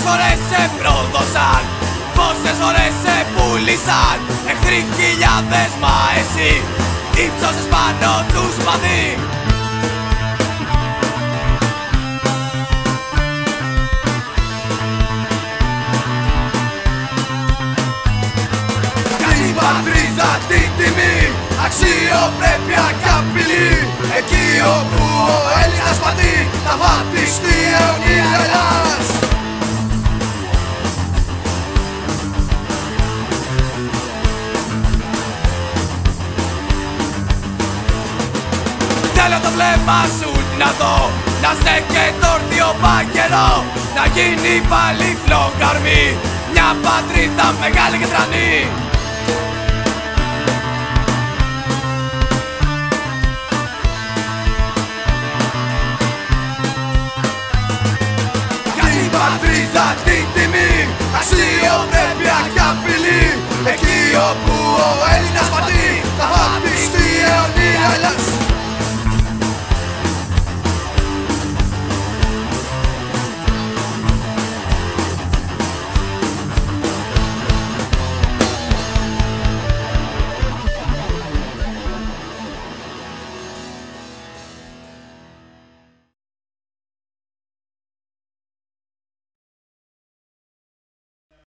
Πόσες φορές σε πρόδωσαν, πόσες φορές σε πούλησαν. Εχθροί χιλιάδες, μα εσύ ύψωσες πάνω τους σπαθί. Κάνει η πατρίδα την τιμή, αξιοπρέπεια κι απειλή. Εκεί όπου ο Έλληνας πατεί, θα βατιστεί αιωνία Ελλάς. Θέλω το βλέμμα σου να δω, να στέκεται όρθιο παγερό, να γίνει πάλι φλογαρμή, μια πατρίδα μεγάλη και τρανή. Κάνει η πατρίδα την τιμή, αξιοπρέπεια κι απειλή. Εκεί